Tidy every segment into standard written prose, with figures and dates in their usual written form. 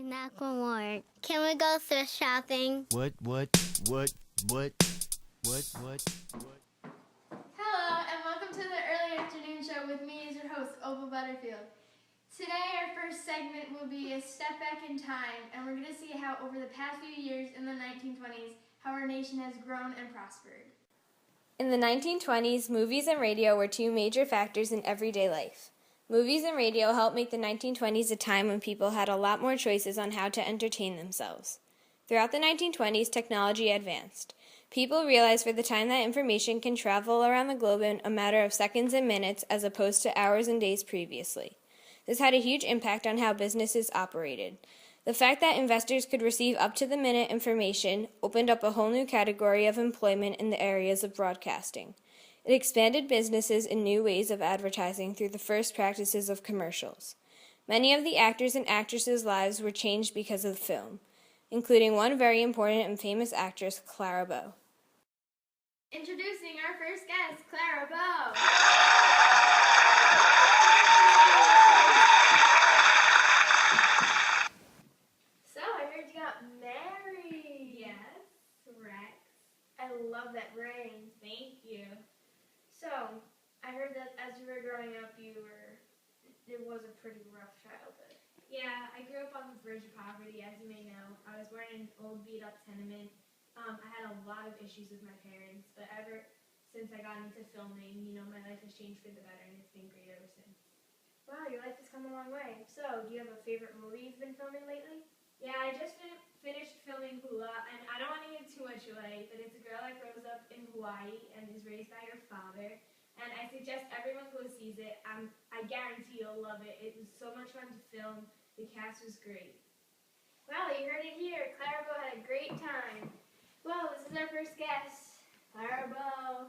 Nakamura. Can we go thrift shopping? What? Hello, and welcome to the early afternoon show with me as your host, Opal Butterfield. Today, our first segment will be a step back in time, and we're going to see how over the past few years in the 1920s, how our nation has grown and prospered. In the 1920s, movies and radio were two major factors in everyday life. Movies and radio helped make the 1920s a time when people had a lot more choices on how to entertain themselves. Throughout the 1920s, technology advanced. People realized for the time that information can travel around the globe in a matter of seconds and minutes as opposed to hours and days previously. This had a huge impact on how businesses operated. The fact that investors could receive up-to-the-minute information opened up a whole new category of employment in the areas of broadcasting. It expanded businesses in new ways of advertising through the first practices of commercials. Many of the actors and actresses' lives were changed because of film, including one very important and famous actress, Clara Bow. Introducing our first guest, Clara Bow. So, I heard you got married. Yes, Rex. I love that ring. Thank you. So, I heard that as you were growing up, it was a pretty rough childhood. Yeah, I grew up on the verge of poverty, as you may know. I was born in an old beat-up tenement. I had a lot of issues with my parents, but ever since I got into filming, my life has changed for the better, and it's been great ever since. Wow, your life has come a long way. So, do you have a favorite movie you've been filming lately? Yeah, I just finished filming Hula, and I don't want to give too much away, but it's a girl that grows up in Hawaii and is raised by her father. And I suggest everyone go sees it. I guarantee you'll love it. It was so much fun to film. The cast was great. Well, you heard it here. Clara Bow had a great time. Well, this is our first guest, Clara Bow.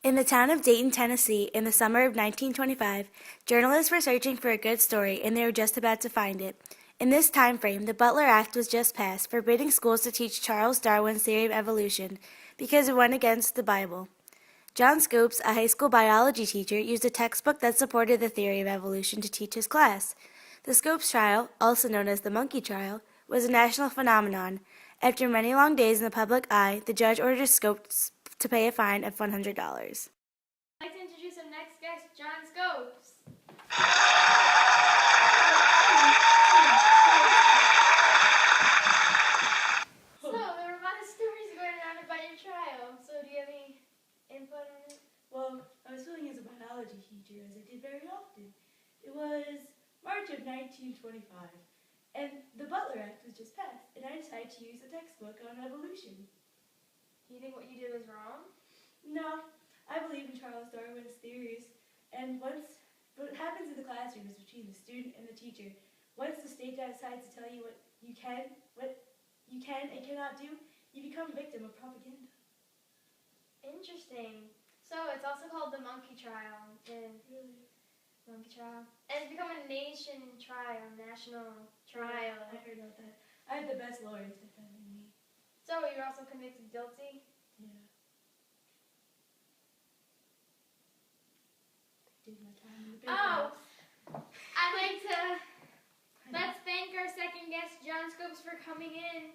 In the town of Dayton, Tennessee, in the summer of 1925, journalists were searching for a good story, and they were just about to find it. In this time frame, the Butler Act was just passed, forbidding schools to teach Charles Darwin's theory of evolution because it went against the Bible. John Scopes, a high school biology teacher, used a textbook that supported the theory of evolution to teach his class. The Scopes trial, also known as the monkey trial, was a national phenomenon. After many long days in the public eye, the judge ordered Scopes to pay a fine of $100. I'd like to introduce our next guest, John Scopes. So, there were a lot of stories going around about your trial. So, do you have any input on it? Well, I was filming as a biology teacher, as I did very often. It was March of 1925, and the Butler Act was just passed, and I decided to use a textbook on evolution. Do you think what you did was wrong? No, I believe in Charles Darwin's theories, and what happens in the classroom is between the student and the teacher. Once the state decides to tell you what you can and cannot do, you become a victim of propaganda. Interesting. So, it's also called the monkey trial. Monkey trial. And it's become a national trial. I heard about that. I had the best lawyers defending me. So, you're also convicted guilty? Yeah. Did my time in the big Oh! house. I'd like to let's thank our second guest, John Scopes, for coming in.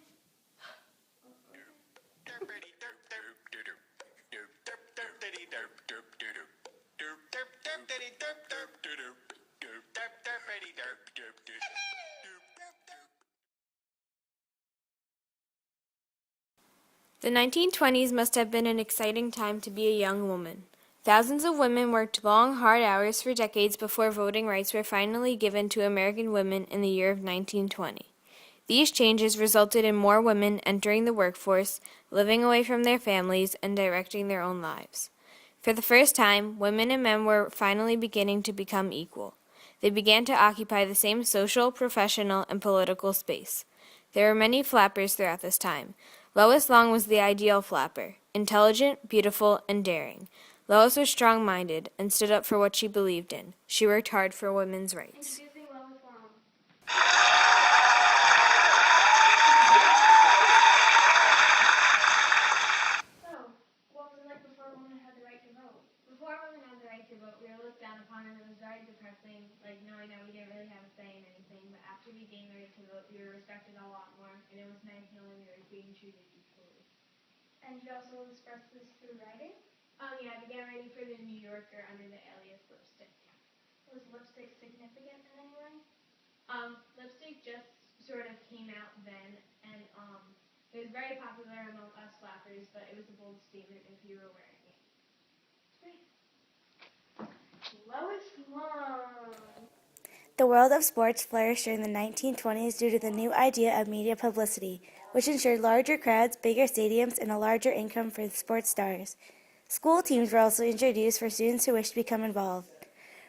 The 1920s must have been an exciting time to be a young woman. Thousands of women worked long, hard hours for decades before voting rights were finally given to American women in the year of 1920. These changes resulted in more women entering the workforce, living away from their families, and directing their own lives. For the first time, women and men were finally beginning to become equal. They began to occupy the same social, professional, and political space. There were many flappers throughout this time. Lois Long was the ideal flapper, intelligent, beautiful, and daring. Lois was strong-minded and stood up for what she believed in. She worked hard for women's rights. Introducing Lois Long. So, what was it like before women had the right to vote? Before women had the right to vote, we were looked down upon, and it was very depressing, knowing that we didn't really have a say in anything. But we were respected a lot more, and it was nice knowing we were being treated equally. And you also expressed this through writing? Yeah, I began writing for the New Yorker under the alias Lipstick. Was lipstick significant in any way? Lipstick just sort of came out then, and it was very popular among us flappers, but it was a bold statement if you were wearing it. Great. Lois Long. The world of sports flourished during the 1920s due to the new idea of media publicity, which ensured larger crowds, bigger stadiums, and a larger income for the sports stars. School teams were also introduced for students who wished to become involved.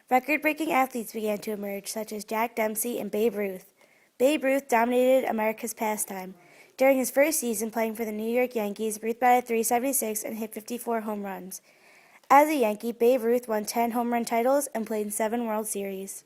Record-breaking athletes began to emerge, such as Jack Dempsey and Babe Ruth. Babe Ruth dominated America's pastime. During his first season playing for the New York Yankees, Ruth batted .376 and hit 54 home runs. As a Yankee, Babe Ruth won 10 home run titles and played in 7 World Series.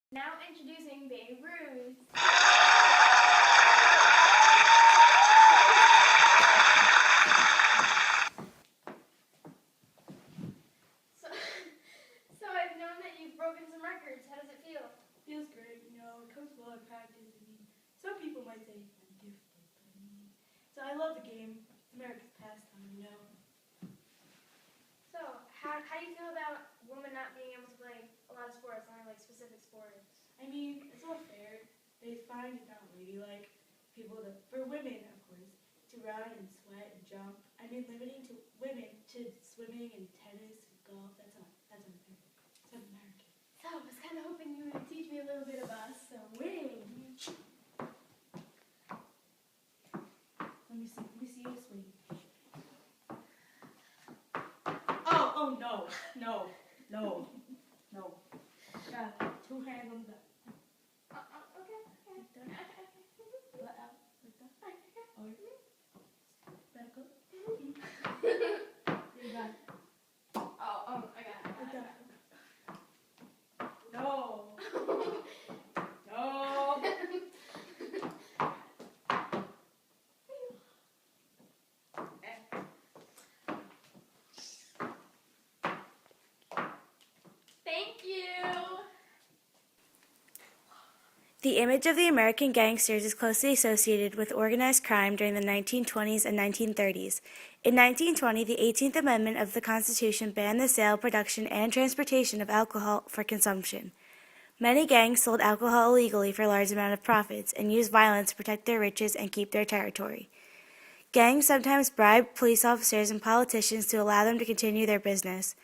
Now introducing Babe Ruth. So I've known that you've broken some records. How does it feel? Feels great, you know, it comes well in practice. I mean, some people might say I'm gifted, but I mean, so I love the game. It's America's pastime, you know. So how do you feel about women not being able to play a lot of sports, only like specific sports? I mean, it's all fair. They find it not ladylike people to, for women, of course, to run and sweat and jump. I mean, limiting to women to swimming and tennis and golf, that's unfair. It's un-American. So I was kind of hoping you would teach me a little bit about swimming. Let me see you swing. Oh, no. Got 2 hands on the back. Okay. Butt out, like that. Or back up. You got it. Oh, I got it. Like that. No. No. Thank you. The image of the American gangsters is closely associated with organized crime during the 1920s and 1930s. In 1920, the 18th Amendment of the Constitution banned the sale, production, and transportation of alcohol for consumption. Many gangs sold alcohol illegally for a large amount of profits and used violence to protect their riches and keep their territory. Gangs sometimes bribed police officers and politicians to allow them to continue their business.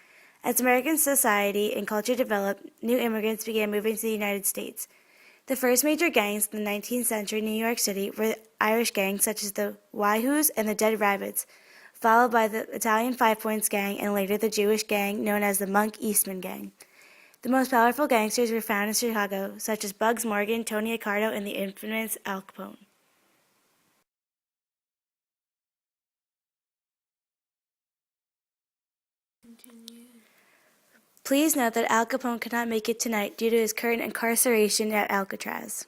As American society and culture developed, new immigrants began moving to the United States. The first major gangs in the 19th century New York City were Irish gangs such as the Whyhoos and the Dead Rabbits, followed by the Italian Five Points Gang and later the Jewish gang known as the Monk Eastman Gang. The most powerful gangsters were found in Chicago, such as Bugs Morgan, Tony Accardo, and the infamous Al Capone. Please note that Al Capone could not make it tonight due to his current incarceration at Alcatraz.